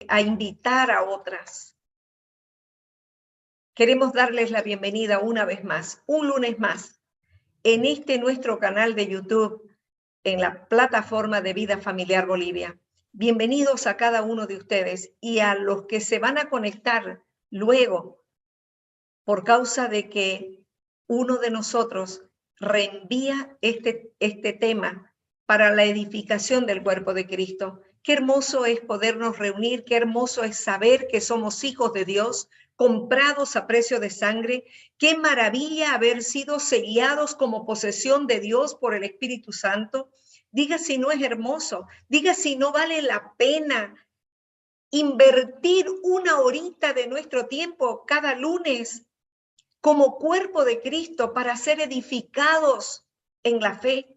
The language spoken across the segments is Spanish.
a invitar a otras. Queremos darles la bienvenida una vez más, un lunes más, en este nuestro canal de YouTube, en la plataforma de Vida Familiar Bolivia. Bienvenidos a cada uno de ustedes y a los que se van a conectar luego por causa de que uno de nosotros reenvía este tema para la edificación del cuerpo de Cristo. Qué hermoso es podernos reunir, qué hermoso es saber que somos hijos de Dios, comprados a precio de sangre. Qué maravilla haber sido sellados como posesión de Dios por el Espíritu Santo. Diga si no es hermoso, diga si no vale la pena invertir una horita de nuestro tiempo cada lunes como cuerpo de Cristo para ser edificados en la fe,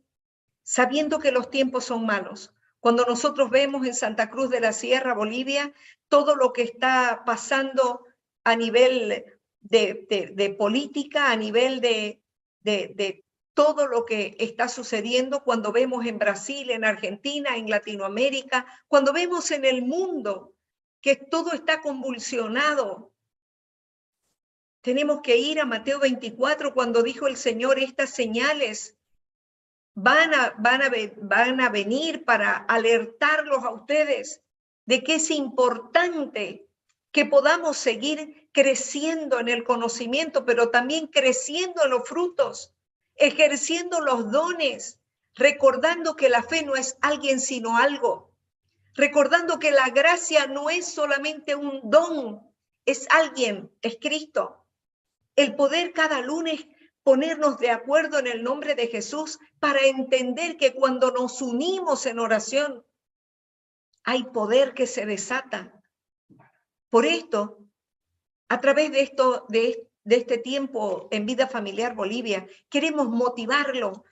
sabiendo que los tiempos son malos. Cuando nosotros vemos en Santa Cruz de la Sierra, Bolivia, todo lo que está pasando a nivel de política, a nivel de todo lo que está sucediendo, cuando vemos en Brasil, en Argentina, en Latinoamérica, cuando vemos en el mundo que todo está convulsionado. Tenemos que ir a Mateo 24 cuando dijo el Señor, estas señales van a venir para alertarlos a ustedes de que es importante que podamos seguir creciendo en el conocimiento, pero también creciendo en los frutos, ejerciendo los dones, recordando que la fe no es alguien sino algo, recordando que la gracia no es solamente un don, es alguien, es Cristo. El poder cada lunes ponernos de acuerdo en el nombre de Jesús para entender que cuando nos unimos en oración, hay poder que se desata. Por esto, a través de este tiempo en Vida Familiar Bolivia, queremos motivarlo.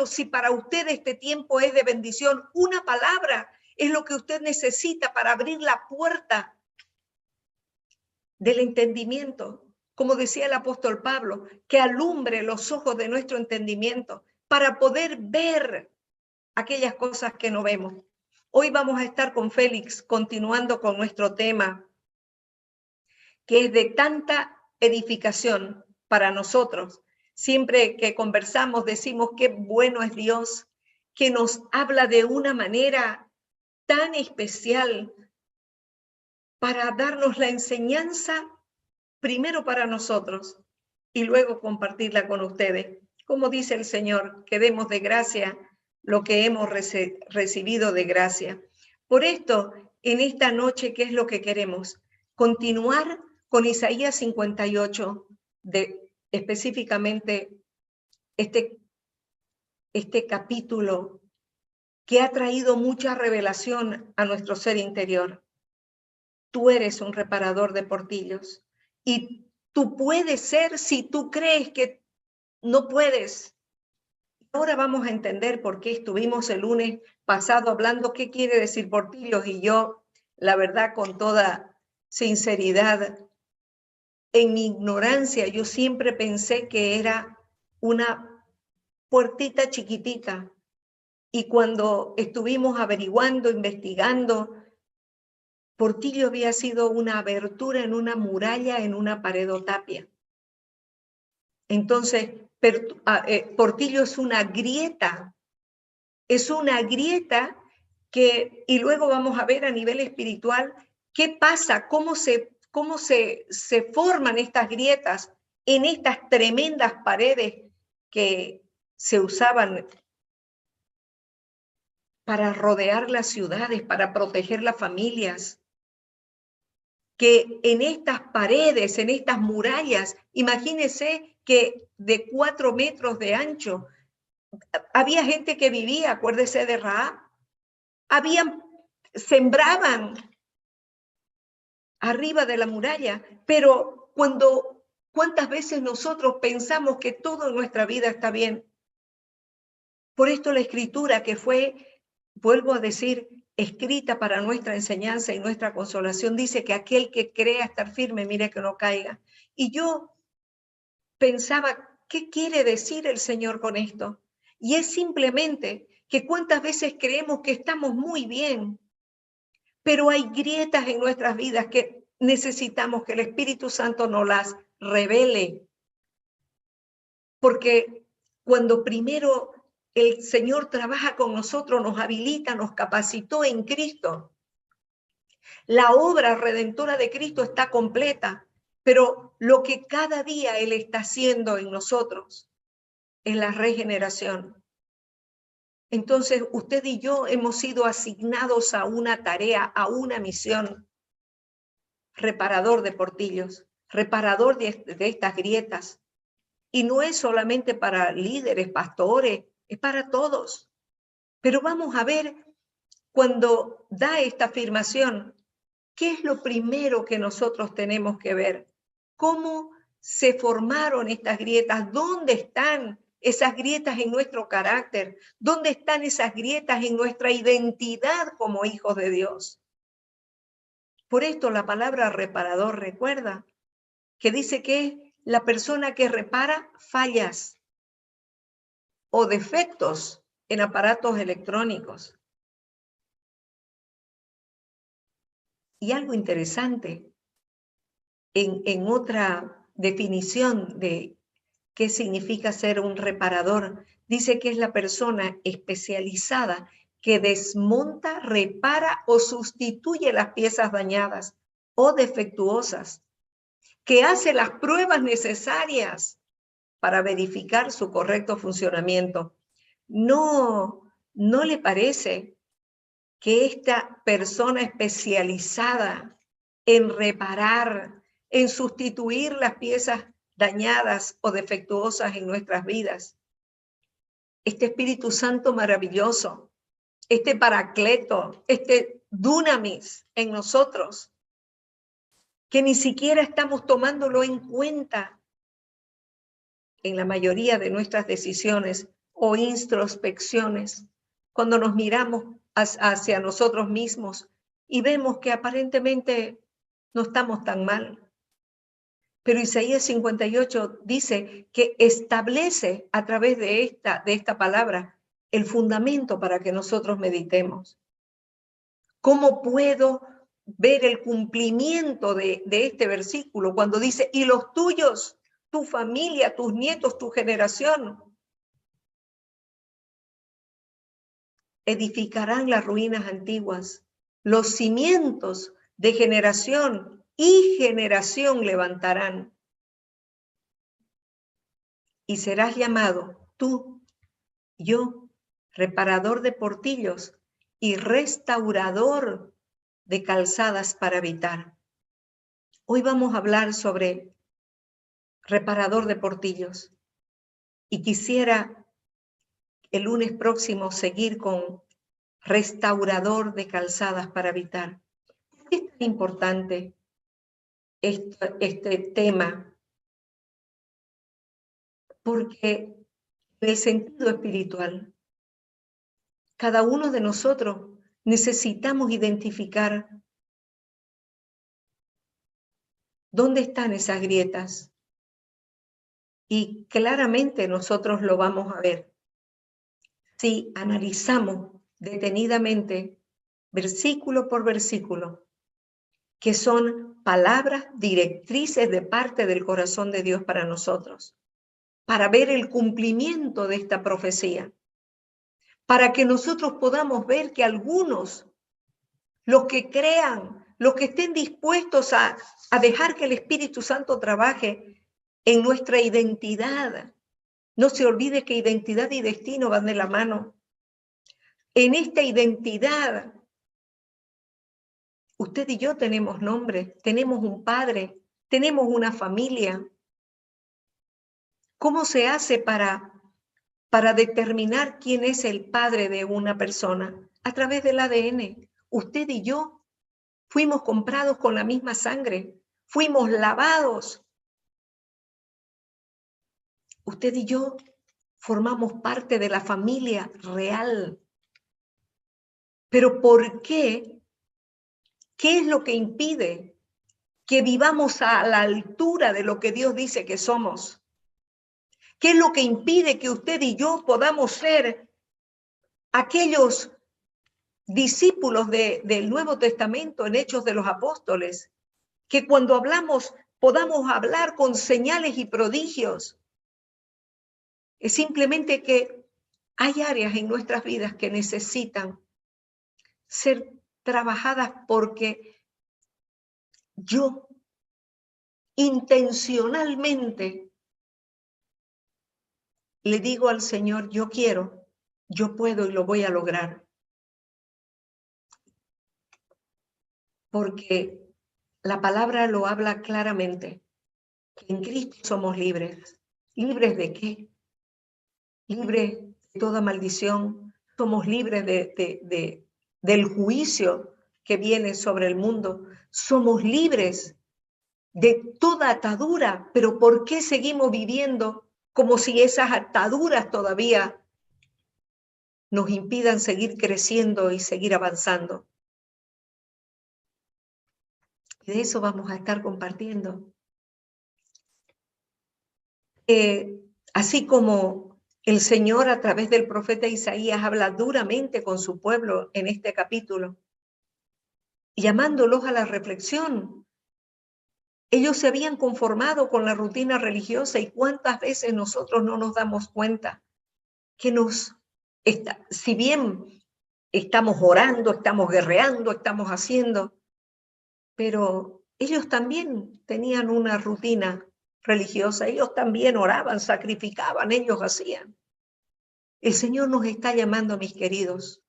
Si para usted este tiempo es de bendición, una palabra es lo que usted necesita para abrir la puerta del entendimiento. Como decía el apóstol Pablo, que alumbre los ojos de nuestro entendimiento para poder ver aquellas cosas que no vemos. Hoy vamos a estar con Félix continuando con nuestro tema, que es de tanta edificación para nosotros. Siempre que conversamos decimos qué bueno es Dios, que nos habla de una manera tan especial para darnos la enseñanza primero para nosotros y luego compartirla con ustedes. Como dice el Señor, que demos de gracia lo que hemos recibido de gracia. Por esto, en esta noche, ¿qué es lo que queremos? Continuar con Isaías 58, específicamente este capítulo que ha traído mucha revelación a nuestro ser interior. Tú eres un reparador de portillos. Y tú puedes ser si tú crees que no puedes. Ahora vamos a entender por qué estuvimos el lunes pasado hablando qué quiere decir portillos y yo, la verdad, con toda sinceridad, en mi ignorancia, yo siempre pensé que era una puertita chiquitita. Y cuando estuvimos averiguando, investigando, portillo había sido una abertura en una muralla, en una pared o tapia. Entonces, portillo es una grieta que, y luego vamos a ver a nivel espiritual, qué pasa, cómo se forman estas grietas en estas tremendas paredes que se usaban para rodear las ciudades, para proteger las familias. Que en estas paredes, en estas murallas, imagínense que de 4 metros de ancho, había gente que vivía, acuérdese de Rahab, sembraban arriba de la muralla, pero ¿cuántas veces nosotros pensamos que todo en nuestra vida está bien? Por esto la escritura que fue, vuelvo a decir, escrita para nuestra enseñanza y nuestra consolación, dice que aquel que crea estar firme, mire que no caiga. Y yo pensaba, ¿qué quiere decir el Señor con esto? Y es simplemente que cuántas veces creemos que estamos muy bien, Pero hay grietas en nuestras vidas que necesitamos que el Espíritu Santo nos las revele. Porque cuando primero el Señor trabaja con nosotros, nos habilita, nos capacitó en Cristo, la obra redentora de Cristo está completa, pero lo que cada día Él está haciendo en nosotros es la regeneración. Entonces, usted y yo hemos sido asignados a una tarea, a una misión. Reparador de portillos, reparador de estas grietas. Y no es solamente para líderes, pastores, es para todos. Pero vamos a ver, cuando da esta afirmación, ¿qué es lo primero que nosotros tenemos que ver? ¿Cómo se formaron estas grietas? ¿Dónde están esas grietas en nuestro carácter? ¿Dónde están esas grietas en nuestra identidad como hijos de Dios? Por esto la palabra reparador, recuerda, que dice que es la persona que repara fallas o defectos en aparatos electrónicos. Y algo interesante, en otra definición de qué significa ser un reparador, dice que es la persona especializada que desmonta, repara o sustituye las piezas dañadas o defectuosas, que hace las pruebas necesarias para verificar su correcto funcionamiento. ¿No le parece que esta persona especializada en reparar, en sustituir las piezas dañadas o defectuosas en nuestras vidas, este Espíritu Santo maravilloso, este Paracleto, este Dunamis en nosotros, que ni siquiera estamos tomándolo en cuenta en la mayoría de nuestras decisiones o introspecciones, cuando nos miramos hacia nosotros mismos y vemos que aparentemente no estamos tan mal? Pero Isaías 58 dice que establece a través de esta palabra el fundamento para que nosotros meditemos. ¿Cómo puedo ver el cumplimiento de este versículo cuando dice, y los tuyos, tu familia, tus nietos, tu generación, edificarán las ruinas antiguas, los cimientos de generación y generación levantarán? Y serás llamado tú, yo, reparador de portillos y restaurador de calzadas para habitar. Hoy vamos a hablar sobre reparador de portillos y quisiera el lunes próximo seguir con restaurador de calzadas para habitar. ¿Por qué es tan importante este tema? Porque en el sentido espiritual, cada uno de nosotros necesitamos identificar dónde están esas grietas. Y claramente nosotros lo vamos a ver si analizamos detenidamente, versículo por versículo, que son palabras directrices de parte del corazón de Dios para nosotros, para ver el cumplimiento de esta profecía, para que nosotros podamos ver que algunos, los que crean, los que estén dispuestos a dejar que el Espíritu Santo trabaje en nuestra identidad. No se olvide que identidad y destino van de la mano. En esta identidad, usted y yo tenemos nombre, tenemos un padre, tenemos una familia. ¿Cómo se hace para determinar quién es el padre de una persona? A través del ADN. Usted y yo fuimos comprados con la misma sangre, fuimos lavados. Usted y yo formamos parte de la familia real. Pero ¿por qué? ¿Qué es lo que impide que vivamos a la altura de lo que Dios dice que somos? ¿Qué es lo que impide que usted y yo podamos ser aquellos discípulos del Nuevo Testamento en Hechos de los Apóstoles, que cuando hablamos podamos hablar con señales y prodigios. Es simplemente que hay áreas en nuestras vidas que necesitan ser trabajadas porque yo intencionalmente le digo al Señor, yo quiero, yo puedo y lo voy a lograr. Porque la palabra lo habla claramente, que en Cristo somos libres. ¿Libres de qué? Libres de toda maldición. Somos libres del juicio que viene sobre el mundo. Somos libres de toda atadura, pero ¿por qué seguimos viviendo como si esas ataduras todavía nos impidan seguir creciendo y seguir avanzando? Y de eso vamos a estar compartiendo. Así como el Señor a través del profeta Isaías habla duramente con su pueblo en este capítulo, llamándolos a la reflexión. Ellos se habían conformado con la rutina religiosa y cuántas veces nosotros no nos damos cuenta que si bien estamos orando, estamos guerreando, estamos haciendo, pero ellos también tenían una rutina religiosa, ellos también oraban, sacrificaban, ellos hacían. El Señor nos está llamando, mis queridos,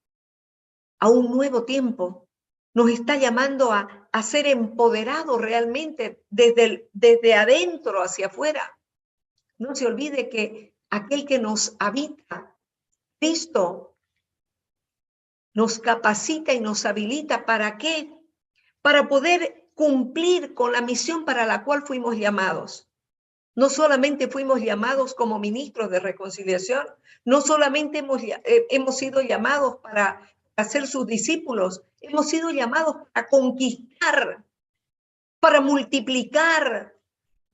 a un nuevo tiempo. Nos está llamando a ser empoderados realmente desde adentro hacia afuera. No se olvide que aquel que nos habita, Cristo, nos capacita y nos habilita. ¿Para qué? Para poder cumplir con la misión para la cual fuimos llamados. No solamente fuimos llamados como ministros de reconciliación, no solamente hemos sido llamados para ser sus discípulos, hemos sido llamados a conquistar, para multiplicar.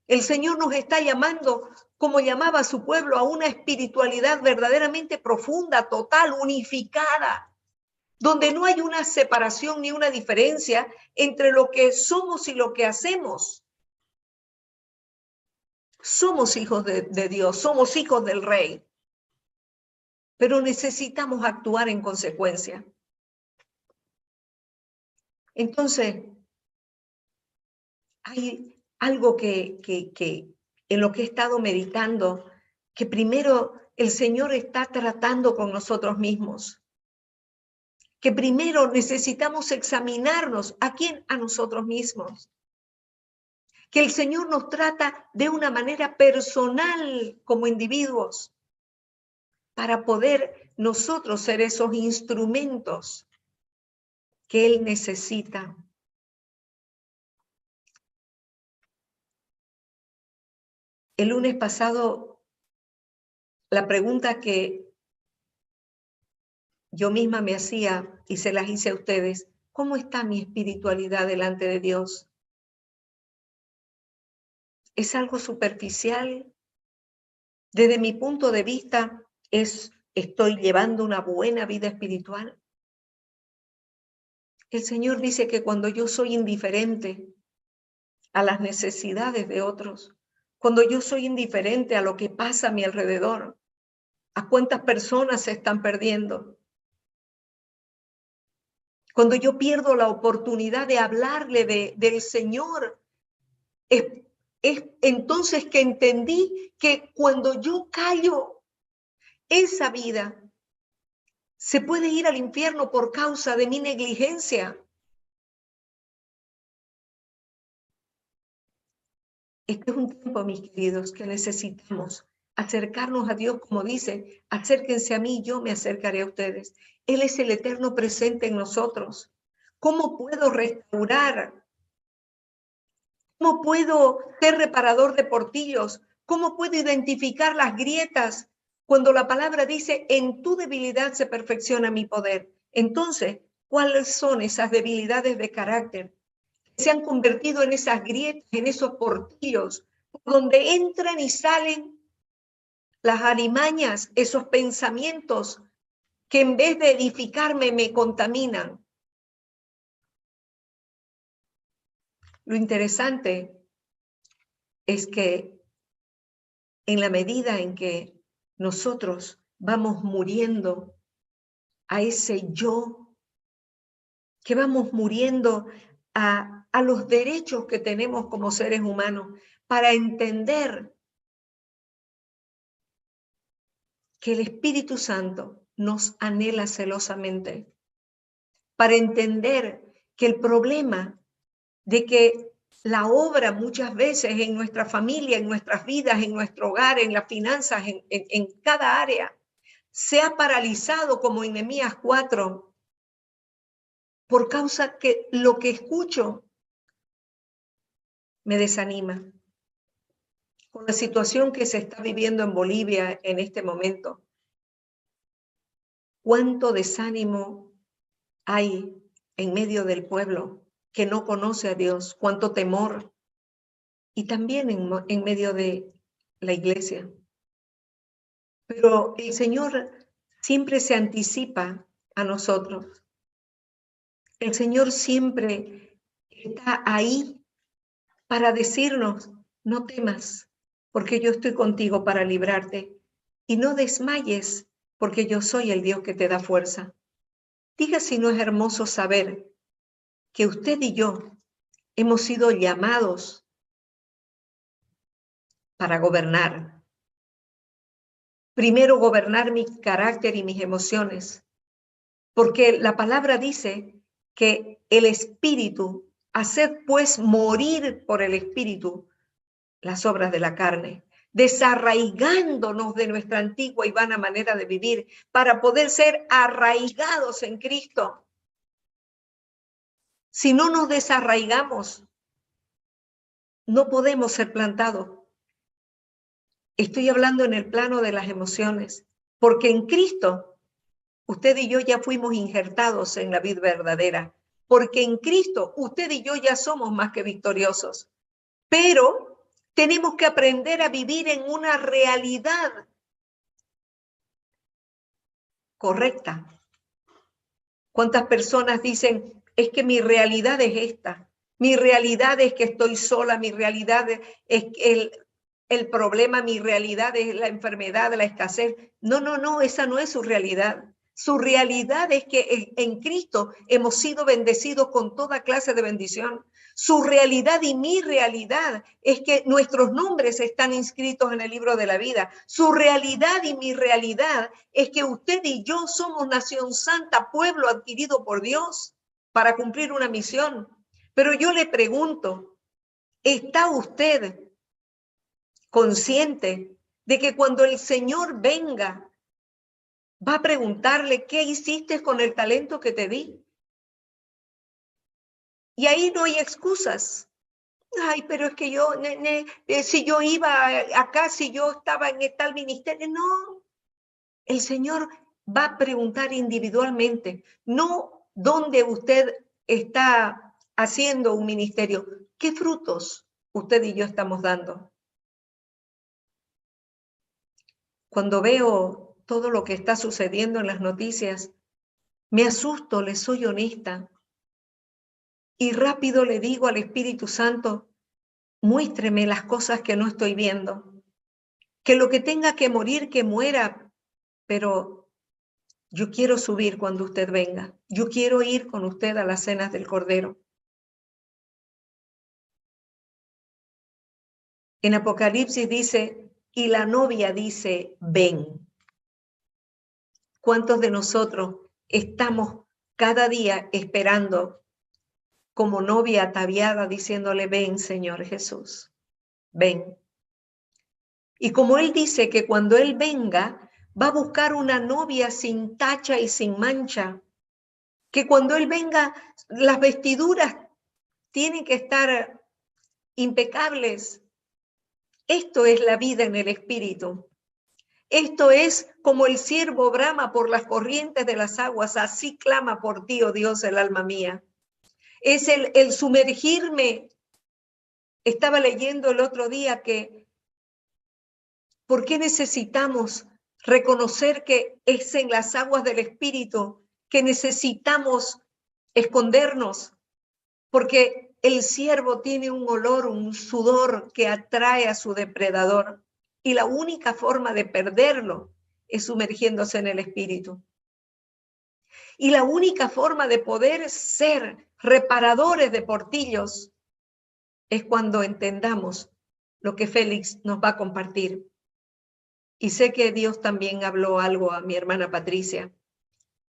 El Señor nos está llamando, como llamaba a su pueblo, a una espiritualidad verdaderamente profunda, total, unificada, donde no hay una separación ni una diferencia entre lo que somos y lo que hacemos. Somos hijos de Dios, somos hijos del Rey, pero necesitamos actuar en consecuencia. Entonces, hay algo que en lo que he estado meditando, que primero el Señor está tratando con nosotros mismos, que primero necesitamos examinarnos. ¿A quién? A nosotros mismos. Que el Señor nos trata de una manera personal como individuos para poder nosotros ser esos instrumentos que Él necesita. El lunes pasado, la pregunta que yo misma me hacía y se las hice a ustedes, ¿cómo está mi espiritualidad delante de Dios? ¿Es algo superficial? Desde mi punto de vista, ¿estoy llevando una buena vida espiritual? El Señor dice que cuando yo soy indiferente a las necesidades de otros, cuando yo soy indiferente a lo que pasa a mi alrededor, a cuántas personas se están perdiendo, cuando yo pierdo la oportunidad de hablarle del Señor, es entonces que entendí que cuando yo callo, esa vida se puede ir al infierno por causa de mi negligencia. Este es un tiempo, mis queridos, que necesitamos acercarnos a Dios, como dice, acérquense a mí, yo me acercaré a ustedes. Él es el eterno presente en nosotros. ¿Cómo puedo restaurar? ¿Cómo puedo ser reparador de portillos? ¿Cómo puedo identificar las grietas cuando la palabra dice, en tu debilidad se perfecciona mi poder? Entonces, ¿cuáles son esas debilidades de carácter que se han convertido en esas grietas, en esos portillos, donde entran y salen las alimañas, esos pensamientos que en vez de edificarme me contaminan. Lo interesante es que en la medida en que nosotros vamos muriendo a ese yo, que vamos muriendo a los derechos que tenemos como seres humanos, para entender que el Espíritu Santo nos anhela celosamente, para entender que el problema de que la obra muchas veces en nuestra familia, en nuestras vidas, en nuestro hogar, en las finanzas, en cada área, se ha paralizado como en Nehemías 4, por causa que lo que escucho me desanima. Con la situación que se está viviendo en Bolivia en este momento, cuánto desánimo hay en medio del pueblo que no conoce a Dios, cuánto temor, y también en medio de la iglesia. Pero el Señor siempre se anticipa a nosotros. El Señor siempre está ahí para decirnos, no temas, porque yo estoy contigo para librarte, y no desmayes, porque yo soy el Dios que te da fuerza. Diga si no es hermoso saber que usted y yo hemos sido llamados para gobernar. Primero, gobernar mi carácter y mis emociones, porque la palabra dice que el Espíritu, haced pues morir por el Espíritu las obras de la carne, desarraigándonos de nuestra antigua y vana manera de vivir para poder ser arraigados en Cristo. Si no nos desarraigamos, no podemos ser plantados. Estoy hablando en el plano de las emociones, porque en Cristo usted y yo ya fuimos injertados en la vida verdadera, porque en Cristo usted y yo ya somos más que victoriosos, pero tenemos que aprender a vivir en una realidad correcta. ¿Cuántas personas dicen, es que mi realidad es esta? Mi realidad es que estoy sola, mi realidad es el problema, mi realidad es la enfermedad, la escasez. No, esa no es su realidad. Su realidad es que en Cristo hemos sido bendecidos con toda clase de bendición. Su realidad y mi realidad es que nuestros nombres están inscritos en el libro de la vida. Su realidad y mi realidad es que usted y yo somos nación santa, pueblo adquirido por Dios para cumplir una misión. Pero yo le pregunto, ¿está usted consciente de que cuando el Señor venga, va a preguntarle, ¿qué hiciste con el talento que te di? Y ahí no hay excusas. Ay, pero es que yo, si yo iba acá, si yo estaba en tal ministerio, no. El Señor va a preguntar individualmente, no dónde usted está haciendo un ministerio, qué frutos usted y yo estamos dando. Cuando veo todo lo que está sucediendo en las noticias, me asusto, le soy honesta, y rápido le digo al Espíritu Santo, muéstreme las cosas que no estoy viendo, que lo que tenga que morir, que muera, pero yo quiero subir cuando usted venga, yo quiero ir con usted a las cenas del Cordero. En Apocalipsis dice, y la novia dice, ven. ¿Cuántos de nosotros estamos cada día esperando como novia ataviada diciéndole, ven, Señor Jesús, ven? Y como Él dice que cuando Él venga, va a buscar una novia sin tacha y sin mancha, que cuando Él venga, las vestiduras tienen que estar impecables. Esto es la vida en el Espíritu. Esto es como el ciervo brama por las corrientes de las aguas, así clama por ti, oh Dios, el alma mía. Es el sumergirme. Estaba leyendo el otro día que ¿por qué necesitamos reconocer que es en las aguas del Espíritu que necesitamos escondernos, porque el ciervo tiene un olor, un sudor que atrae a su depredador, y la única forma de perderlo es sumergiéndose en el Espíritu. Y la única forma de poder ser reparadores de portillos es cuando entendamos lo que Félix nos va a compartir. Y sé que Dios también habló algo a mi hermana Patricia.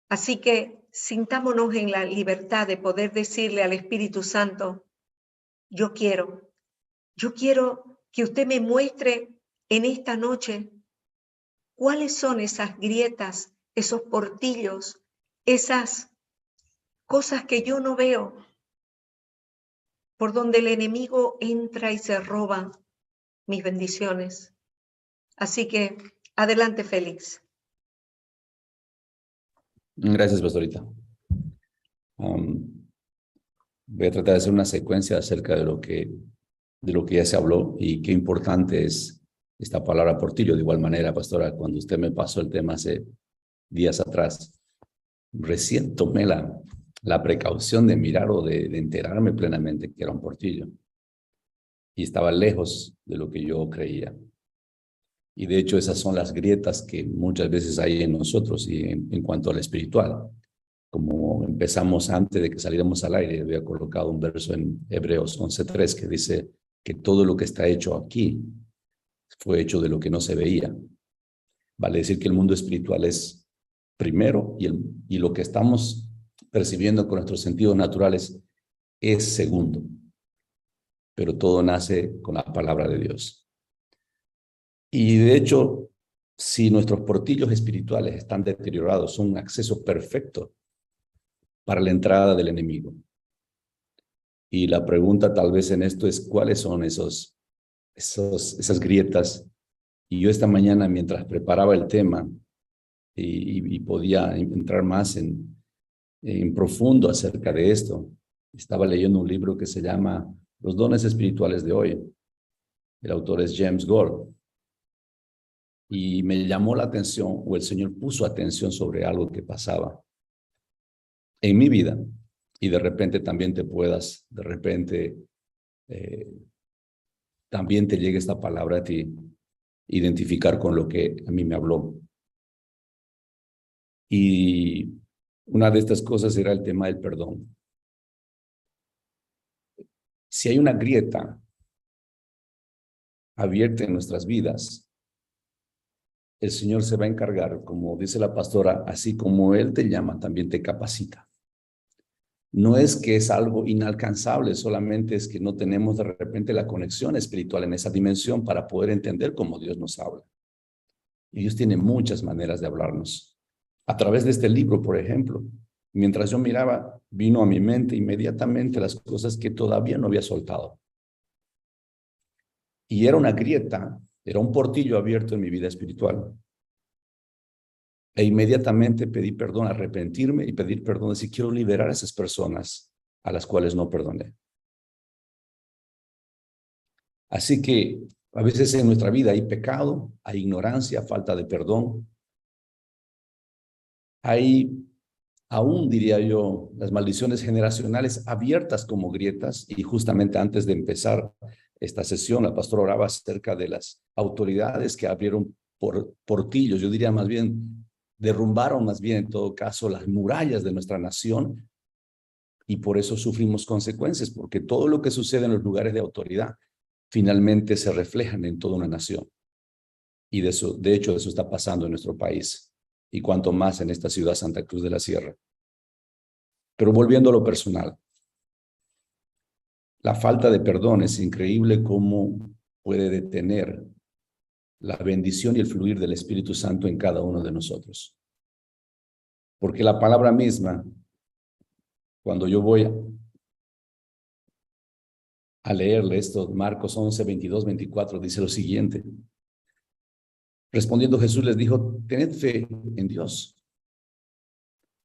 Así que sintámonos en la libertad de poder decirle al Espíritu Santo, yo quiero que usted me muestre en esta noche cuáles son esas grietas, esos portillos, esas cosas que yo no veo, por donde el enemigo entra y se roba mis bendiciones. Así que, adelante, Félix. Gracias, pastorita. Voy a tratar de hacer una secuencia acerca de lo que ya se habló y qué importante es esta palabra portillo. De igual manera, pastora, cuando usted me pasó el tema hace días atrás, recién tomé la precaución de mirar o de enterarme plenamente que era un portillo. Y estaba lejos de lo que yo creía. Y de hecho esas son las grietas que muchas veces hay en nosotros y en cuanto al espiritual. Como empezamos antes de que saliéramos al aire, había colocado un verso en Hebreos 11:3 que dice que todo lo que está hecho aquí fue hecho de lo que no se veía. Vale decir que el mundo espiritual es primero y lo que estamos percibiendo con nuestros sentidos naturales es segundo. Pero todo nace con la palabra de Dios. Y de hecho, si nuestros portillos espirituales están deteriorados, son un acceso perfecto para la entrada del enemigo. Y la pregunta tal vez en esto es, ¿cuáles son esas grietas? Y yo esta mañana, mientras preparaba el tema y podía entrar más en profundo acerca de esto, estaba leyendo un libro que se llama Los dones espirituales de hoy. El autor es James Goll. Y me llamó la atención, o el Señor puso atención sobre algo que pasaba en mi vida. Y de repente también también te llegue esta palabra a ti, identificar con lo que a mí me habló. Y una de estas cosas era el tema del perdón. Si hay una grieta abierta en nuestras vidas, el Señor se va a encargar, como dice la pastora, así como Él te llama, también te capacita. No es que es algo inalcanzable, solamente es que no tenemos de repente la conexión espiritual en esa dimensión para poder entender cómo Dios nos habla. Y Dios tiene muchas maneras de hablarnos. A través de este libro, por ejemplo, mientras yo miraba, vino a mi mente inmediatamente las cosas que todavía no había soltado. Y era una grieta, era un portillo abierto en mi vida espiritual. E inmediatamente pedí perdón, arrepentirme y pedir perdón, decir, quiero liberar a esas personas a las cuales no perdoné. Así que a veces en nuestra vida hay pecado, hay ignorancia, falta de perdón. Hay, aún diría yo, las maldiciones generacionales abiertas como grietas. Y justamente antes de empezar esta sesión, la pastora oraba acerca de las autoridades que abrieron portillos, yo diría más bien, derrumbaron más bien en todo caso las murallas de nuestra nación, y por eso sufrimos consecuencias, porque todo lo que sucede en los lugares de autoridad finalmente se reflejan en toda una nación. Y de hecho eso está pasando en nuestro país, y cuanto más en esta ciudad Santa Cruz de la Sierra. Pero volviendo a lo personal, la falta de perdón es increíble cómo puede detener la bendición y el fluir del Espíritu Santo en cada uno de nosotros. Porque la palabra misma, cuando yo voy a leerle esto, Marcos 11, 22, 24, dice lo siguiente. Respondiendo Jesús les dijo, tened fe en Dios.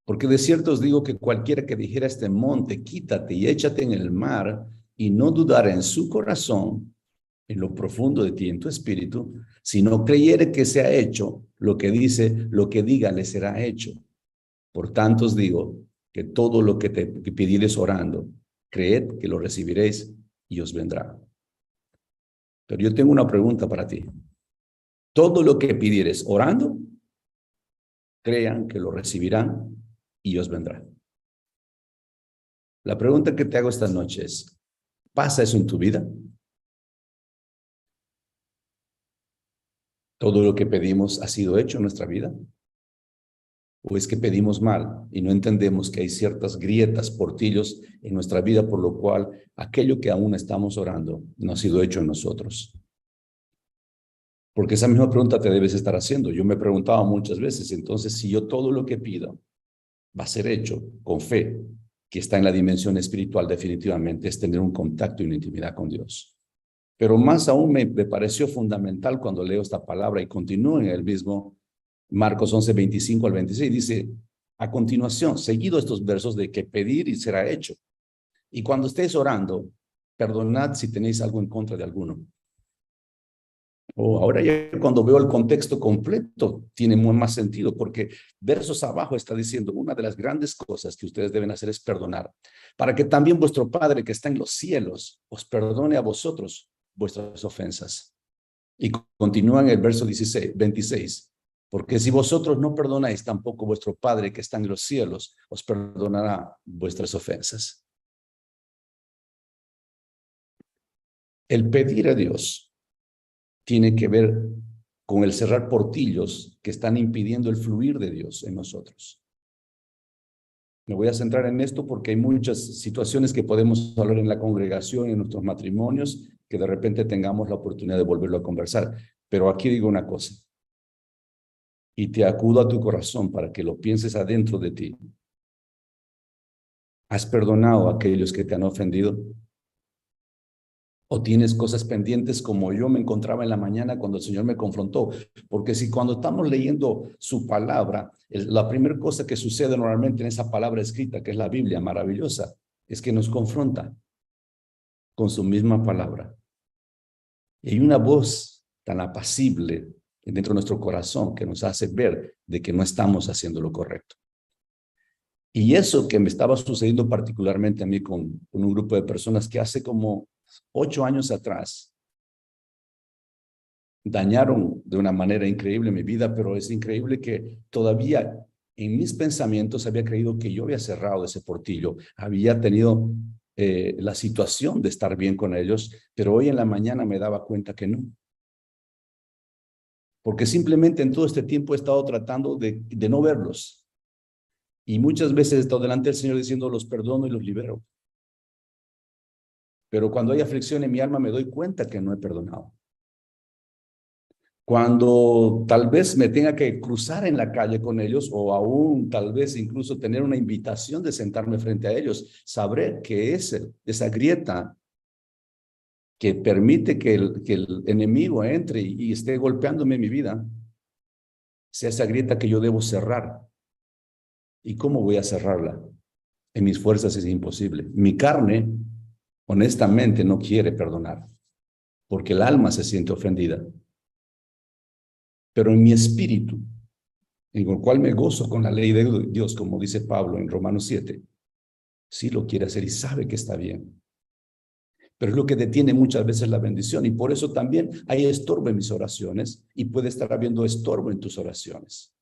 Porque de cierto os digo que cualquiera que dijera a este monte, quítate y échate en el mar, y no dudara en su corazón, en lo profundo de ti, en tu espíritu, si no creyere que sea hecho lo que dice, lo que diga le será hecho. Por tanto os digo que todo lo que pidiereis orando, creed que lo recibiréis y os vendrá. Pero yo tengo una pregunta para ti. Todo lo que pidieres orando, crean que lo recibirán y os vendrá. La pregunta que te hago esta noche es, ¿pasa eso en tu vida? ¿Todo lo que pedimos ha sido hecho en nuestra vida? ¿O es que pedimos mal y no entendemos que hay ciertas grietas, portillos en nuestra vida, por lo cual aquello que aún estamos orando no ha sido hecho en nosotros? Porque esa misma pregunta te debes estar haciendo. Yo me he preguntado muchas veces, entonces, si yo todo lo que pido va a ser hecho con fe, que está en la dimensión espiritual, definitivamente es tener un contacto y una intimidad con Dios. Pero más aún me pareció fundamental cuando leo esta palabra y continúo en el mismo Marcos 11, 25 al 26, dice, a continuación, seguido estos versos de que pedir y será hecho. Y cuando estéis orando, perdonad si tenéis algo en contra de alguno. Ahora ya cuando veo el contexto completo, tiene más sentido, porque versos abajo está diciendo, una de las grandes cosas que ustedes deben hacer es perdonar, para que también vuestro Padre que está en los cielos os perdone a vosotros vuestras ofensas. Y continúa en el verso 26, porque si vosotros no perdonáis, tampoco vuestro Padre que está en los cielos os perdonará vuestras ofensas. El pedir a Dios tiene que ver con el cerrar portillos que están impidiendo el fluir de Dios en nosotros. Me voy a centrar en esto porque hay muchas situaciones que podemos hablar en la congregación, en nuestros matrimonios, que de repente tengamos la oportunidad de volverlo a conversar. Pero aquí digo una cosa, y te acudo a tu corazón para que lo pienses adentro de ti. ¿Has perdonado a aquellos que te han ofendido? ¿O tienes cosas pendientes como yo me encontraba en la mañana cuando el Señor me confrontó? Porque si cuando estamos leyendo su palabra, la primera cosa que sucede normalmente en esa palabra escrita, que es la Biblia maravillosa, es que nos confronta con su misma palabra. Y hay una voz tan apacible dentro de nuestro corazón que nos hace ver de que no estamos haciendo lo correcto. Y eso que me estaba sucediendo particularmente a mí con un grupo de personas que hace como 8 años atrás dañaron de una manera increíble mi vida, pero es increíble que todavía en mis pensamientos había creído que yo había cerrado ese portillo, había tenido la situación de estar bien con ellos, pero hoy en la mañana me daba cuenta que no. Porque simplemente en todo este tiempo he estado tratando de no verlos. Y muchas veces he estado delante del Señor diciendo, los perdono y los libero. Pero cuando hay aflicción en mi alma me doy cuenta que no he perdonado. Cuando tal vez me tenga que cruzar en la calle con ellos o aún tal vez incluso tener una invitación de sentarme frente a ellos, sabré que esa grieta que permite que el enemigo entre y esté golpeándome en mi vida, sea esa grieta que yo debo cerrar. ¿Y cómo voy a cerrarla? En mis fuerzas es imposible. Mi carne, honestamente, no quiere perdonar, porque el alma se siente ofendida. Pero en mi espíritu, en el cual me gozo con la ley de Dios, como dice Pablo en Romanos 7, sí lo quiere hacer y sabe que está bien. Pero es lo que detiene muchas veces la bendición y por eso también hay estorbo en mis oraciones y puede estar habiendo estorbo en tus oraciones.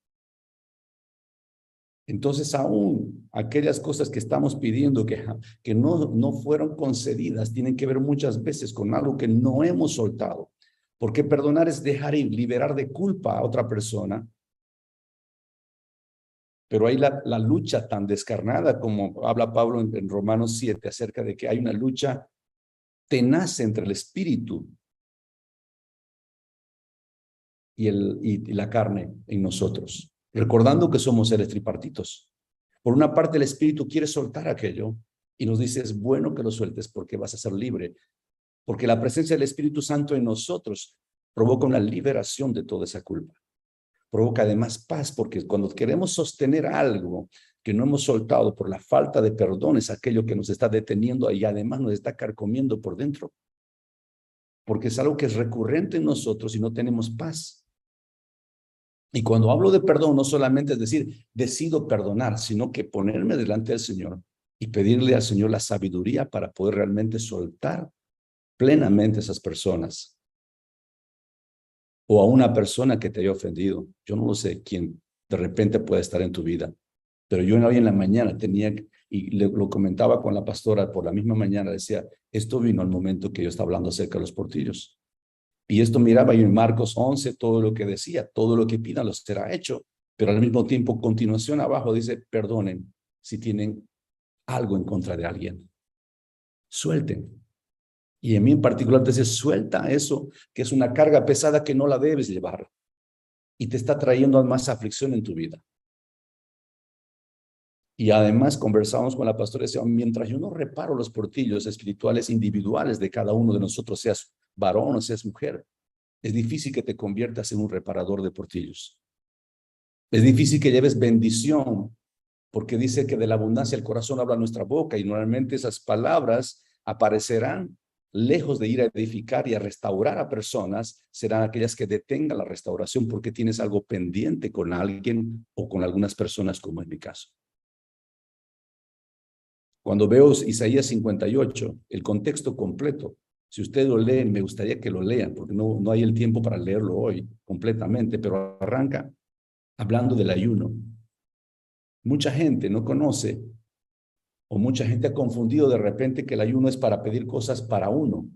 Entonces, aún aquellas cosas que estamos pidiendo que no fueron concedidas, tienen que ver muchas veces con algo que no hemos soltado. Porque perdonar es dejar ir, liberar de culpa a otra persona. Pero hay la lucha tan descarnada, como habla Pablo en Romanos 7, acerca de que hay una lucha tenaz entre el espíritu y la carne en nosotros. Recordando que somos seres tripartitos. Por una parte, el espíritu quiere soltar aquello y nos dice, es bueno que lo sueltes porque vas a ser libre. Porque la presencia del Espíritu Santo en nosotros provoca una liberación de toda esa culpa. Provoca además paz, porque cuando queremos sostener algo que no hemos soltado por la falta de perdón, es aquello que nos está deteniendo y además nos está carcomiendo por dentro. porque es algo que es recurrente en nosotros y no tenemos paz. Y cuando hablo de perdón, no solamente es decir, decido perdonar, sino que ponerme delante del Señor y pedirle al Señor la sabiduría para poder realmente soltar plenamente a esas personas o a una persona que te haya ofendido. Yo no lo sé quién de repente puede estar en tu vida, pero yo hoy en la mañana tenía, y lo comentaba con la pastora por la misma mañana, decía, esto vino al momento que yo estaba hablando acerca de los portillos. Y esto miraba yo en Marcos 11, todo lo que decía, todo lo que pidan lo será hecho, pero al mismo tiempo, continuación abajo dice, perdonen si tienen algo en contra de alguien. Suelten. Y en mí en particular te dice, suelta eso, que es una carga pesada que no la debes llevar y te está trayendo más aflicción en tu vida. Y además conversamos con la pastora y decía, mientras yo no reparo los portillos espirituales individuales de cada uno de nosotros, seas varón o seas mujer, es difícil que te conviertas en un reparador de portillos. Es difícil que lleves bendición, porque dice que de la abundancia del corazón habla nuestra boca y normalmente esas palabras aparecerán lejos de ir a edificar y a restaurar a personas, serán aquellas que detengan la restauración porque tienes algo pendiente con alguien o con algunas personas, como es mi caso. Cuando veo Isaías 58, el contexto completo, si ustedes lo leen, me gustaría que lo lean, porque no hay el tiempo para leerlo hoy completamente, pero arranca hablando del ayuno. Mucha gente no conoce, o mucha gente ha confundido de repente que el ayuno es para pedir cosas para uno.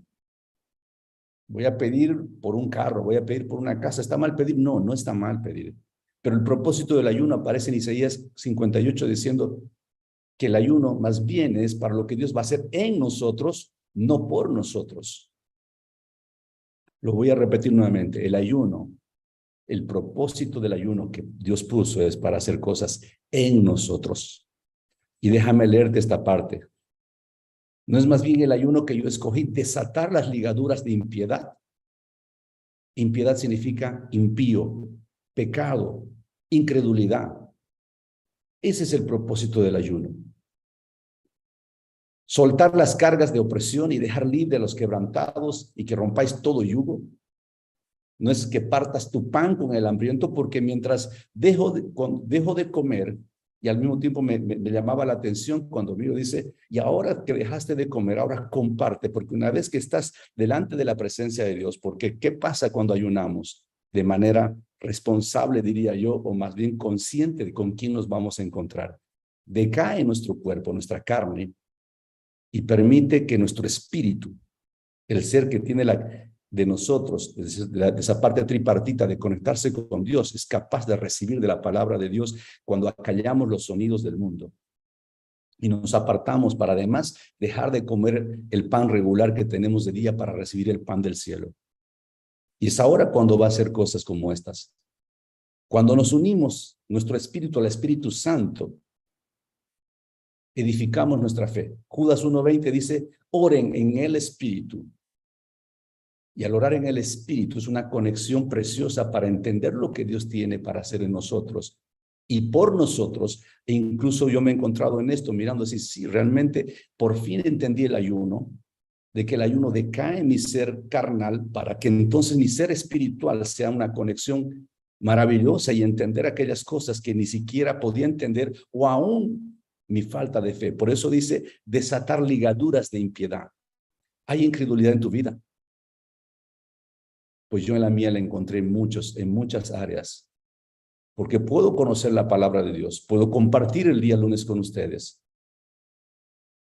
Voy a pedir por un carro, voy a pedir por una casa. ¿Está mal pedir? No, no está mal pedir. Pero el propósito del ayuno aparece en Isaías 58 diciendo que el ayuno más bien es para lo que Dios va a hacer en nosotros, no por nosotros. Lo voy a repetir nuevamente. El ayuno, el propósito del ayuno que Dios puso es para hacer cosas en nosotros. Y déjame leerte esta parte. ¿No es más bien el ayuno que yo escogí desatar las ligaduras de impiedad? Impiedad significa impío, pecado, incredulidad. Ese es el propósito del ayuno. Soltar las cargas de opresión y dejar libre a los quebrantados y que rompáis todo yugo. No es que partas tu pan con el hambriento, porque mientras dejo de comer, y al mismo tiempo me llamaba la atención cuando Dios dice, y ahora que dejaste de comer, ahora comparte, porque una vez que estás delante de la presencia de Dios, porque ¿qué pasa cuando ayunamos? De manera responsable, diría yo, o más bien consciente de con quién nos vamos a encontrar. Decae nuestro cuerpo, nuestra carne, y permite que nuestro espíritu, el ser que tiene de nosotros, de esa parte tripartita de conectarse con Dios, es capaz de recibir de la palabra de Dios cuando acallamos los sonidos del mundo y nos apartamos para además dejar de comer el pan regular que tenemos de día para recibir el pan del cielo. Y es ahora cuando va a hacer cosas como estas. Cuando nos unimos nuestro espíritu al Espíritu Santo, edificamos nuestra fe. Judas 1:20 dice, oren en el Espíritu. Y al orar en el Espíritu es una conexión preciosa para entender lo que Dios tiene para hacer en nosotros y por nosotros. E incluso yo me he encontrado en esto, mirando así, sí, realmente por fin entendí el ayuno, de que el ayuno decae en mi ser carnal para que entonces mi ser espiritual sea una conexión maravillosa y entender aquellas cosas que ni siquiera podía entender o aún mi falta de fe. Por eso dice, desatar ligaduras de impiedad. ¿Hay incredulidad en tu vida? Pues yo en la mía la encontré en muchas áreas, porque puedo conocer la palabra de Dios, puedo compartir el día lunes con ustedes,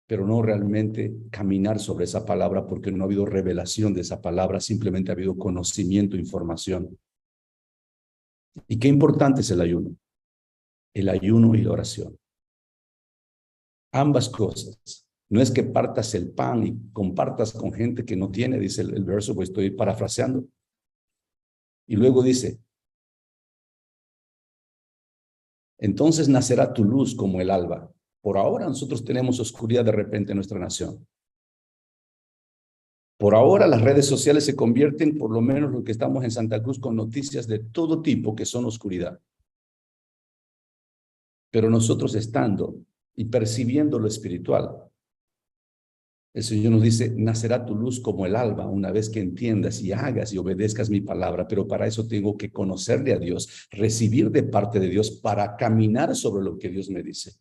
pero no realmente caminar sobre esa palabra porque no ha habido revelación de esa palabra, simplemente ha habido conocimiento, información. ¿Y qué importante es el ayuno? El ayuno y la oración. Ambas cosas. No es que partas el pan y compartas con gente que no tiene, dice el verso, pues estoy parafraseando. Y luego dice, entonces nacerá tu luz como el alba. Por ahora nosotros tenemos oscuridad de repente en nuestra nación. Por ahora las redes sociales se convierten, por lo menos los que estamos en Santa Cruz, con noticias de todo tipo que son oscuridad. Pero nosotros estando y percibiendo lo espiritual, El Señor nos dice, nacerá tu luz como el alba una vez que entiendas y hagas y obedezcas mi palabra, pero para eso tengo que conocerle a Dios, recibir de parte de Dios para caminar sobre lo que Dios me dice.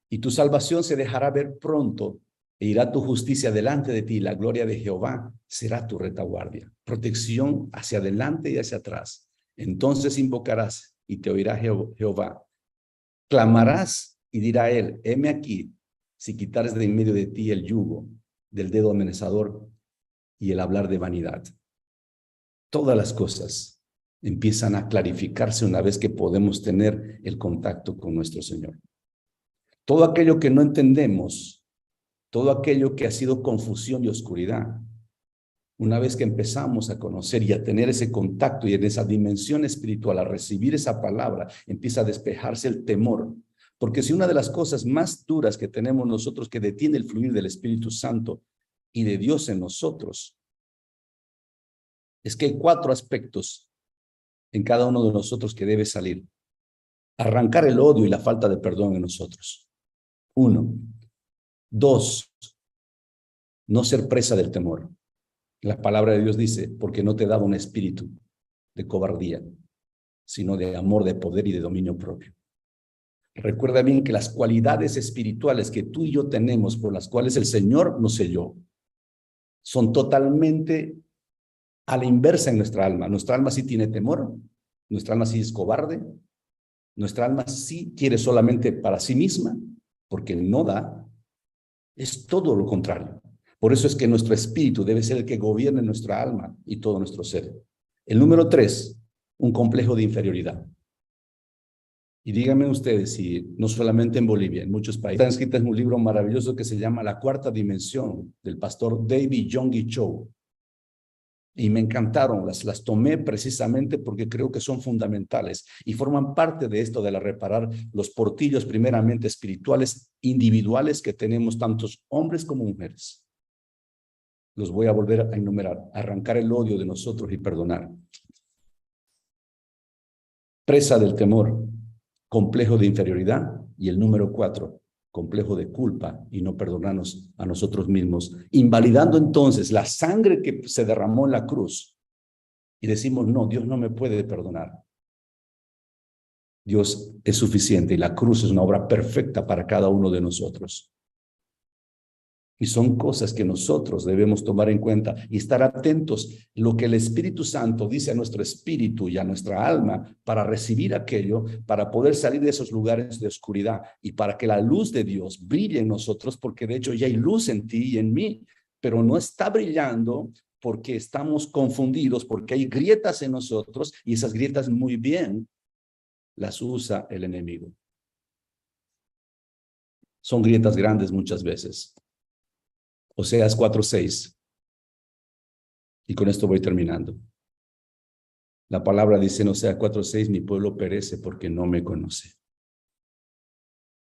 Y tu salvación se dejará ver pronto e irá tu justicia delante de ti, y la gloria de Jehová será tu retaguardia, protección hacia adelante y hacia atrás. Entonces invocarás y te oirá Jehová. Clamarás y dirá él, heme aquí, si quitares de en medio de ti el yugo del dedo amenazador y el hablar de vanidad. Todas las cosas empiezan a clarificarse una vez que podemos tener el contacto con nuestro Señor. Todo aquello que no entendemos, todo aquello que ha sido confusión y oscuridad, una vez que empezamos a conocer y a tener ese contacto y en esa dimensión espiritual, a recibir esa palabra, empieza a despejarse el temor. Porque si una de las cosas más duras que tenemos nosotros que detiene el fluir del Espíritu Santo y de Dios en nosotros, es que hay 4 aspectos en cada uno de nosotros que debe salir. Arrancar el odio y la falta de perdón en nosotros. 1. 2. No ser presa del temor. La palabra de Dios dice, porque no te he dado un espíritu de cobardía, sino de amor, de poder y de dominio propio. Recuerda bien que las cualidades espirituales que tú y yo tenemos, por las cuales el Señor nos selló, son totalmente a la inversa en nuestra alma. Nuestra alma sí tiene temor, nuestra alma sí es cobarde, nuestra alma sí quiere solamente para sí misma, porque no da. Es todo lo contrario. Por eso es que nuestro espíritu debe ser el que gobierne nuestra alma y todo nuestro ser. El número 3, un complejo de inferioridad. Y díganme ustedes si no solamente en Bolivia, en muchos países. Está escrito en un libro maravilloso que se llama La Cuarta Dimensión, del pastor David Yonggi Cho. Y me encantaron, las tomé precisamente porque creo que son fundamentales y forman parte de esto de reparar los portillos primeramente espirituales individuales que tenemos tantos hombres como mujeres. Los voy a volver a enumerar: arrancar el odio de nosotros y perdonar. Presa del temor, complejo de inferioridad, y el número 4, complejo de culpa y no perdonarnos a nosotros mismos, invalidando entonces la sangre que se derramó en la cruz y decimos, no, Dios no me puede perdonar. Dios es suficiente y la cruz es una obra perfecta para cada uno de nosotros. Y son cosas que nosotros debemos tomar en cuenta y estar atentos lo que el Espíritu Santo dice a nuestro espíritu y a nuestra alma para recibir aquello, para poder salir de esos lugares de oscuridad y para que la luz de Dios brille en nosotros, porque de hecho ya hay luz en ti y en mí, pero no está brillando porque estamos confundidos, porque hay grietas en nosotros y esas grietas muy bien las usa el enemigo. Son grietas grandes muchas veces. Oseas 4:6. Y con esto voy terminando. La palabra dice en Oseas 4:6, mi pueblo perece porque no me conoce.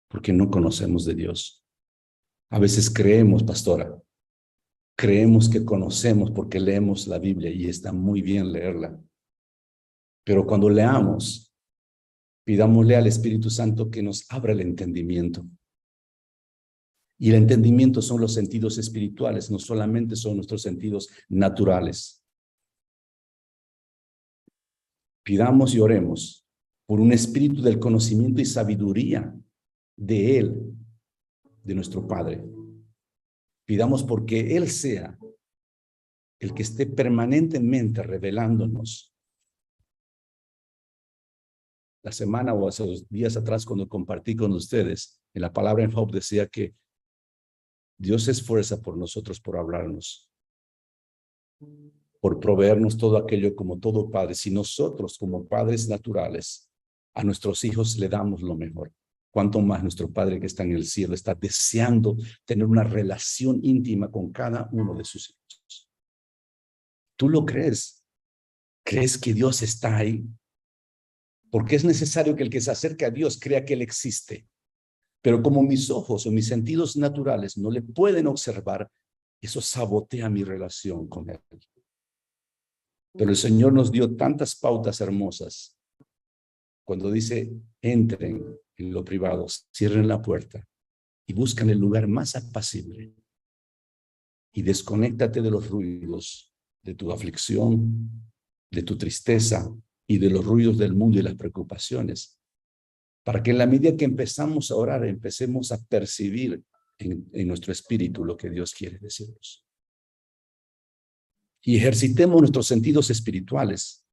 Porque no conocemos de Dios. A veces creemos, pastora, creemos que conocemos porque leemos la Biblia y está muy bien leerla. Pero cuando leamos, pidámosle al Espíritu Santo que nos abra el entendimiento. Y el entendimiento son los sentidos espirituales, no solamente son nuestros sentidos naturales. Pidamos y oremos por un espíritu del conocimiento y sabiduría de Él, de nuestro Padre. Pidamos porque Él sea el que esté permanentemente revelándonos. La semana o hace 2 días atrás, cuando compartí con ustedes, en la palabra en Job decía que Dios se esfuerza por nosotros, por hablarnos, por proveernos todo aquello como todo padre. Si nosotros como padres naturales a nuestros hijos le damos lo mejor, cuánto más nuestro Padre que está en el cielo está deseando tener una relación íntima con cada uno de sus hijos. ¿Tú lo crees? ¿Crees que Dios está ahí? Porque es necesario que el que se acerque a Dios crea que Él existe. Pero como mis ojos o mis sentidos naturales no le pueden observar, eso sabotea mi relación con Él. Pero el Señor nos dio tantas pautas hermosas. Cuando dice, entren en lo privado, cierren la puerta y busca el lugar más apacible. Y desconéctate de los ruidos, de tu aflicción, de tu tristeza y de los ruidos del mundo y las preocupaciones, para que en la medida que empezamos a orar, empecemos a percibir en nuestro espíritu lo que Dios quiere decirnos. Y ejercitemos nuestros sentidos espirituales,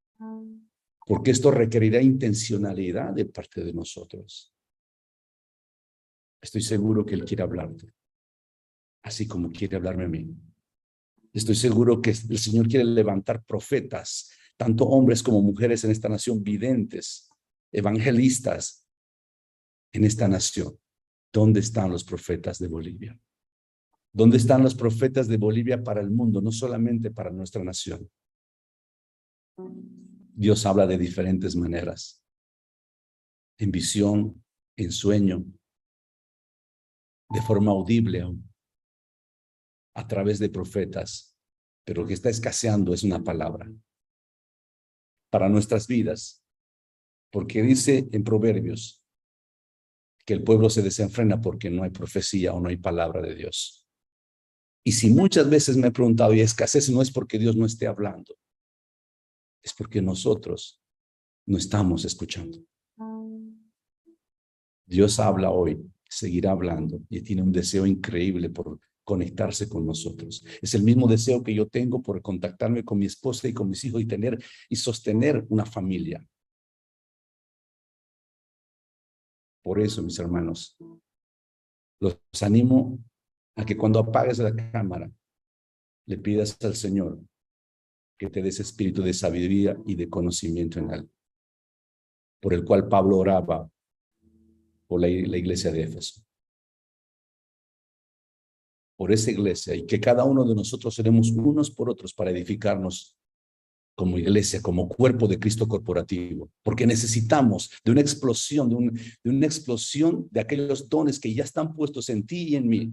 porque esto requerirá intencionalidad de parte de nosotros. Estoy seguro que Él quiere hablarte, así como quiere hablarme a mí. Estoy seguro que el Señor quiere levantar profetas, tanto hombres como mujeres en esta nación, videntes, evangelistas en esta nación. ¿Dónde están los profetas de Bolivia? ¿Dónde están los profetas de Bolivia para el mundo, no solamente para nuestra nación? Dios habla de diferentes maneras, en visión, en sueño, de forma audible aún, a través de profetas, pero lo que está escaseando es una palabra para nuestras vidas, porque dice en Proverbios que el pueblo se desenfrena porque no hay profecía o no hay palabra de Dios. Y si muchas veces me he preguntado, y escasez no es porque Dios no esté hablando, es porque nosotros no estamos escuchando. Dios habla hoy, seguirá hablando y tiene un deseo increíble por conectarse con nosotros. Es el mismo deseo que yo tengo por contactarme con mi esposa y con mis hijos y tener y sostener una familia. Por eso, mis hermanos, los animo a que cuando apagues la cámara, le pidas al Señor que te dé ese espíritu de sabiduría y de conocimiento en Él, por el cual Pablo oraba por la iglesia de Éfeso. Por esa iglesia, y que cada uno de nosotros seremos unos por otros para edificarnos como iglesia, como cuerpo de Cristo corporativo, porque necesitamos de una explosión, de una explosión de aquellos dones que ya están puestos en ti y en mí,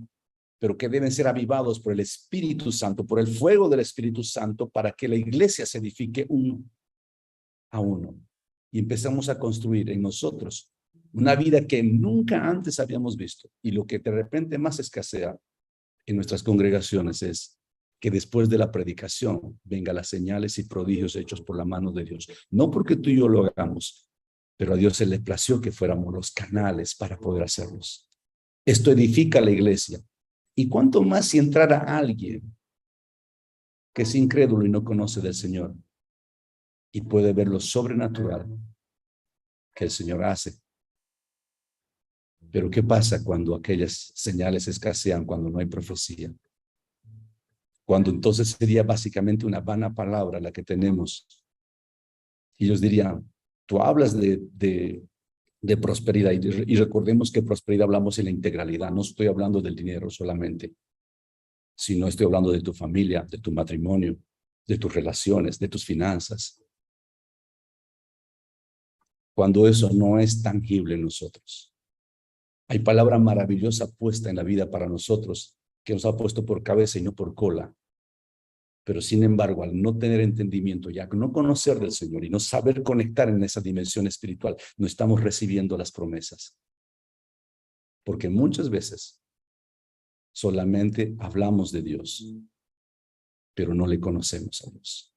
pero que deben ser avivados por el Espíritu Santo, por el fuego del Espíritu Santo, para que la iglesia se edifique uno a uno y empezamos a construir en nosotros una vida que nunca antes habíamos visto. Y lo que de repente más escasea en nuestras congregaciones es que después de la predicación vengan las señales y prodigios hechos por la mano de Dios. No porque tú y yo lo hagamos, pero a Dios se le plació que fuéramos los canales para poder hacerlos. Esto edifica la iglesia. Y cuánto más si entrara alguien que es incrédulo y no conoce del Señor y puede ver lo sobrenatural que el Señor hace. Pero ¿qué pasa cuando aquellas señales escasean, cuando no hay profecía? Cuando entonces sería básicamente una vana palabra la que tenemos. Y ellos dirían, tú hablas de prosperidad y recordemos que prosperidad hablamos en la integralidad. No estoy hablando del dinero solamente, sino estoy hablando de tu familia, de tu matrimonio, de tus relaciones, de tus finanzas. Cuando eso no es tangible en nosotros. Hay palabra maravillosa puesta en la vida para nosotros, que nos ha puesto por cabeza y no por cola. Pero sin embargo, al no tener entendimiento, ya no conocer del Señor y no saber conectar en esa dimensión espiritual, no estamos recibiendo las promesas. Porque muchas veces solamente hablamos de Dios, pero no le conocemos a Dios.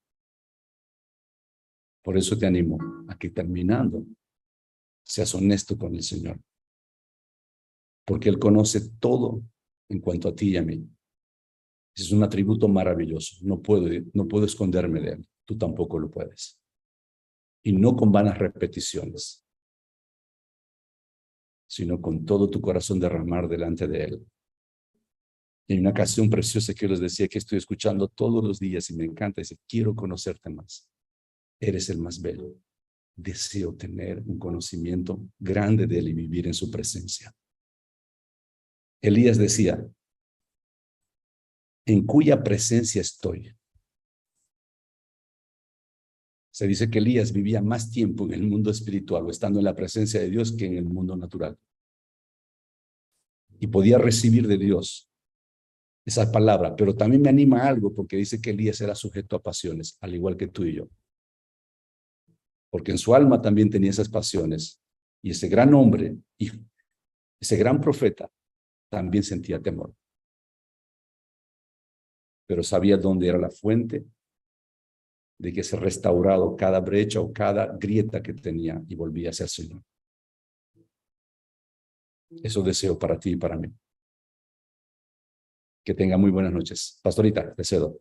Por eso te animo a que terminando, seas honesto con el Señor. Porque Él conoce todo en cuanto a ti y a mí. Es un atributo maravilloso. No puedo esconderme de Él. Tú tampoco lo puedes. Y no con vanas repeticiones, sino con todo tu corazón derramar delante de Él. Y hay una canción preciosa que yo les decía que estoy escuchando todos los días y me encanta. Dice, quiero conocerte más. Eres el más bello. Deseo tener un conocimiento grande de Él y vivir en su presencia. Elías decía, en cuya presencia estoy. Se dice que Elías vivía más tiempo en el mundo espiritual o estando en la presencia de Dios que en el mundo natural. Y podía recibir de Dios esa palabra, pero también me anima algo porque dice que Elías era sujeto a pasiones, al igual que tú y yo. Porque en su alma también tenía esas pasiones. Y ese gran hombre, y ese gran profeta, también sentía temor. Pero sabía dónde era la fuente de que se restaurado cada brecha o cada grieta que tenía y volvía a ser Señor. Eso deseo para ti y para mí. Que tenga muy buenas noches. Pastorita, te cedo.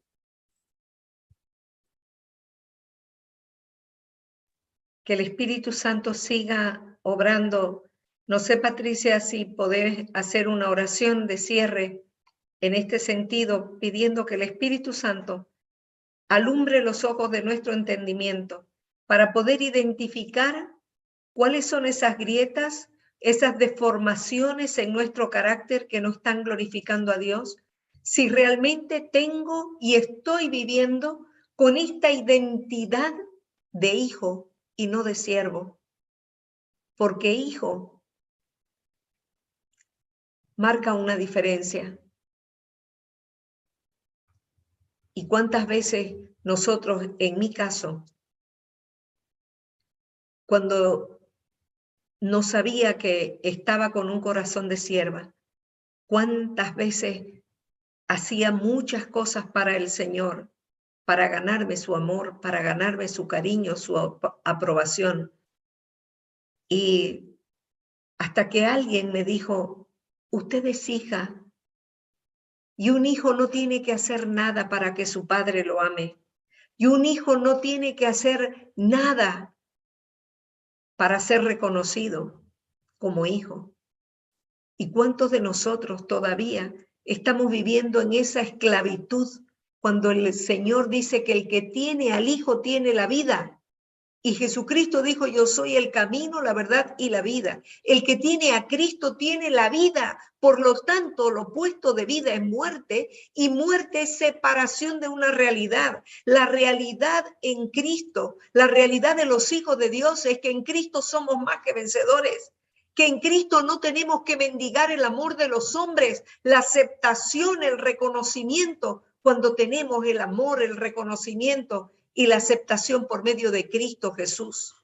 Que el Espíritu Santo siga obrando. No sé, Patricia, si poder hacer una oración de cierre en este sentido, pidiendo que el Espíritu Santo alumbre los ojos de nuestro entendimiento para poder identificar cuáles son esas grietas, esas deformaciones en nuestro carácter que no están glorificando a Dios, si realmente tengo y estoy viviendo con esta identidad de hijo y no de siervo, porque hijo marca una diferencia. ¿Y cuántas veces nosotros, en mi caso, cuando no sabía que estaba con un corazón de sierva, cuántas veces hacía muchas cosas para el Señor, para ganarme su amor, para ganarme su cariño, su aprobación? Y hasta que alguien me dijo, usted es hija, y un hijo no tiene que hacer nada para que su padre lo ame. Y un hijo no tiene que hacer nada para ser reconocido como hijo. ¿Y cuántos de nosotros todavía estamos viviendo en esa esclavitud cuando el Señor dice que el que tiene al Hijo tiene la vida? Y Jesucristo dijo, yo soy el camino, la verdad y la vida. El que tiene a Cristo tiene la vida. Por lo tanto, lo opuesto de vida es muerte, y muerte es separación de una realidad. La realidad en Cristo, la realidad de los hijos de Dios es que en Cristo somos más que vencedores, que en Cristo no tenemos que mendigar el amor de los hombres, la aceptación, el reconocimiento, cuando tenemos el amor, el reconocimiento y la aceptación por medio de Cristo Jesús,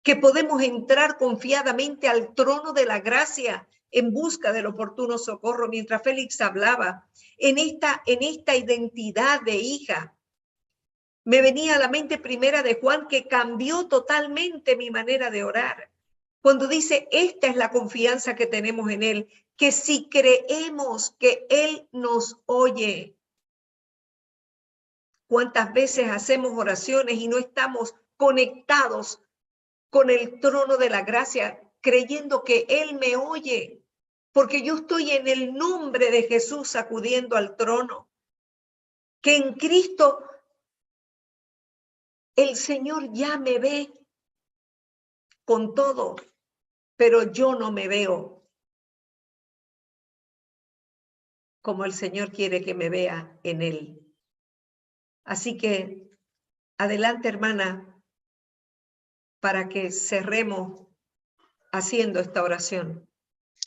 que podemos entrar confiadamente al trono de la gracia en busca del oportuno socorro. Mientras Félix hablaba, en esta identidad de hija, me venía a la mente primera de Juan, que cambió totalmente mi manera de orar. Cuando dice, esta es la confianza que tenemos en Él, que si creemos que Él nos oye. ¿Cuántas veces hacemos oraciones y no estamos conectados con el trono de la gracia, creyendo que Él me oye? Porque yo estoy en el nombre de Jesús acudiendo al trono. Que en Cristo el Señor ya me ve con todo, pero yo no me veo como el Señor quiere que me vea en Él. Así que adelante, hermana, para que cerremos haciendo esta oración.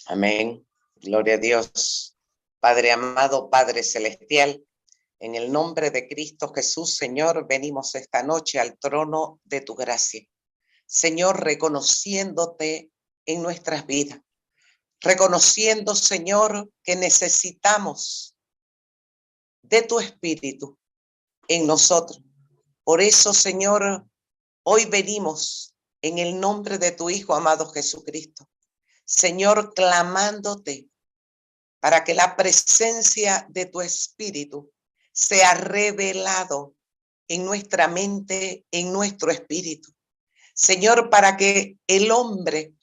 Amén. Gloria a Dios. Padre amado, Padre celestial, en el nombre de Cristo Jesús, Señor, venimos esta noche al trono de tu gracia. Señor, reconociéndote en nuestras vidas, reconociendo, Señor, que necesitamos de tu Espíritu en nosotros. Por eso, Señor, hoy venimos en el nombre de tu Hijo amado Jesucristo, Señor, clamándote para que la presencia de tu Espíritu sea revelado en nuestra mente, en nuestro espíritu. Señor, para que el hombre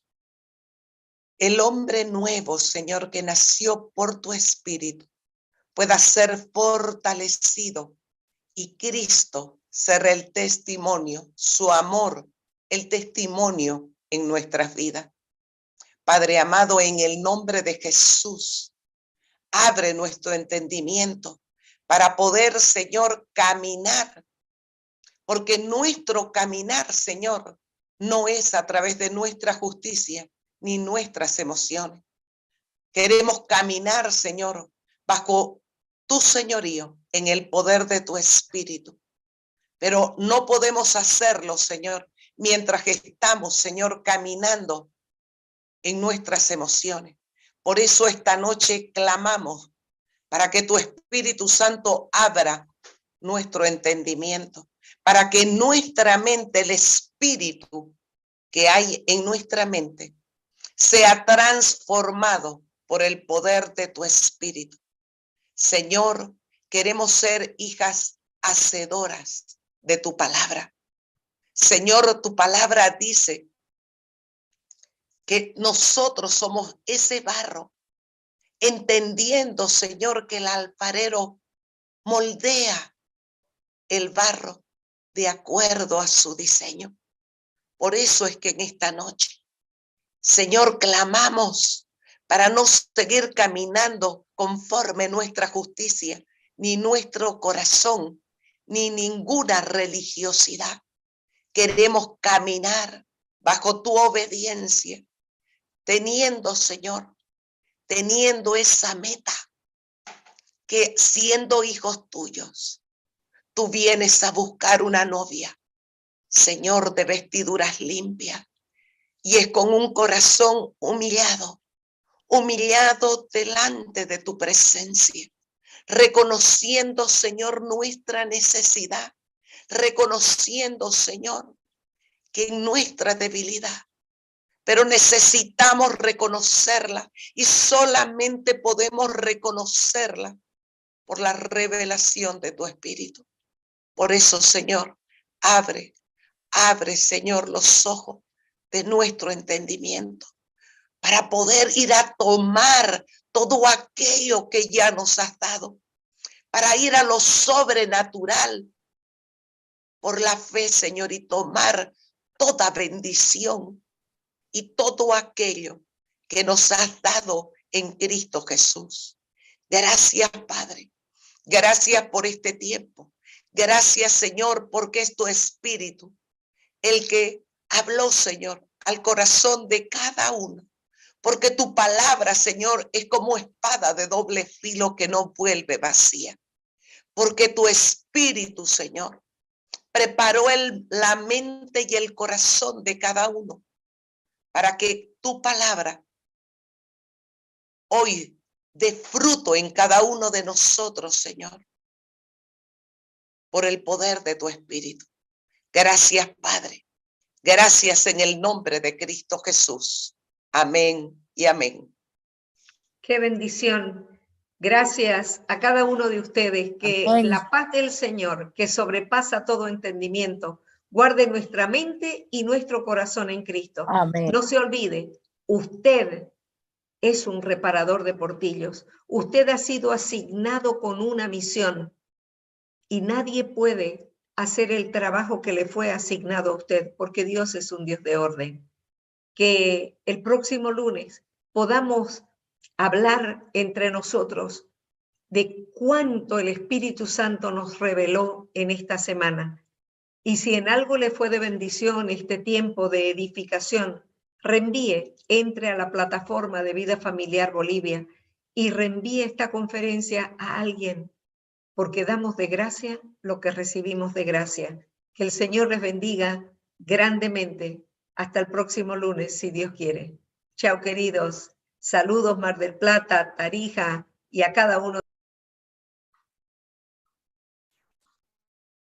nuevo, Señor, que nació por tu Espíritu, pueda ser fortalecido y Cristo será el testimonio, su amor, el testimonio en nuestras vidas. Padre amado, en el nombre de Jesús, abre nuestro entendimiento para poder, Señor, caminar, porque nuestro caminar, Señor, no es a través de nuestra justicia ni nuestras emociones. Queremos caminar, Señor, bajo tu señorío, en el poder de tu Espíritu. Pero no podemos hacerlo, Señor, mientras que estamos, Señor, caminando en nuestras emociones. Por eso esta noche clamamos para que tu Espíritu Santo abra nuestro entendimiento, para que nuestra mente, el espíritu que hay en nuestra mente, sea transformado por el poder de tu Espíritu. Señor, queremos ser hijas hacedoras de tu palabra. Señor, tu palabra dice que nosotros somos ese barro, entendiendo, Señor, que el alfarero moldea el barro de acuerdo a su diseño. Por eso es que en esta noche, Señor, clamamos para no seguir caminando conforme nuestra justicia, ni nuestro corazón, ni ninguna religiosidad. Queremos caminar bajo tu obediencia, teniendo, Señor, teniendo esa meta, que siendo hijos tuyos, tú vienes a buscar una novia, Señor, de vestiduras limpias, y es con un corazón humillado delante de tu presencia, reconociendo, Señor, nuestra necesidad, reconociendo, Señor, que en nuestra debilidad, pero necesitamos reconocerla y solamente podemos reconocerla por la revelación de tu Espíritu. Por eso, Señor, abre, Señor, los ojos de nuestro entendimiento para poder ir a tomar todo aquello que ya nos has dado, para ir a lo sobrenatural por la fe, Señor, y tomar toda bendición y todo aquello que nos has dado en Cristo Jesús. Gracias, Padre. Gracias por este tiempo. Gracias, Señor, porque es tu Espíritu el que habló, Señor, al corazón de cada uno. Porque tu palabra, Señor, es como espada de doble filo que no vuelve vacía. Porque tu Espíritu, Señor, preparó la mente y el corazón de cada uno para que tu palabra hoy dé fruto en cada uno de nosotros, Señor, por el poder de tu Espíritu. Gracias, Padre. Gracias en el nombre de Cristo Jesús. Amén y amén. Qué bendición. Gracias a cada uno de ustedes. Que Amén. la paz del Señor, que sobrepasa todo entendimiento, guarde nuestra mente y nuestro corazón en Cristo. Amén. No se olvide, usted es un reparador de portillos. Usted ha sido asignado con una misión y nadie puede hacer el trabajo que le fue asignado a usted, porque Dios es un Dios de orden. Que el próximo lunes podamos hablar entre nosotros de cuánto el Espíritu Santo nos reveló en esta semana. Y si en algo le fue de bendición este tiempo de edificación, entre a la plataforma de Vida Familiar Bolivia y reenvíe esta conferencia a alguien, porque damos de gracia lo que recibimos de gracia. Que el Señor les bendiga grandemente. Hasta el próximo lunes, si Dios quiere. Chao, queridos. Saludos, Mar del Plata, Tarija y a cada uno.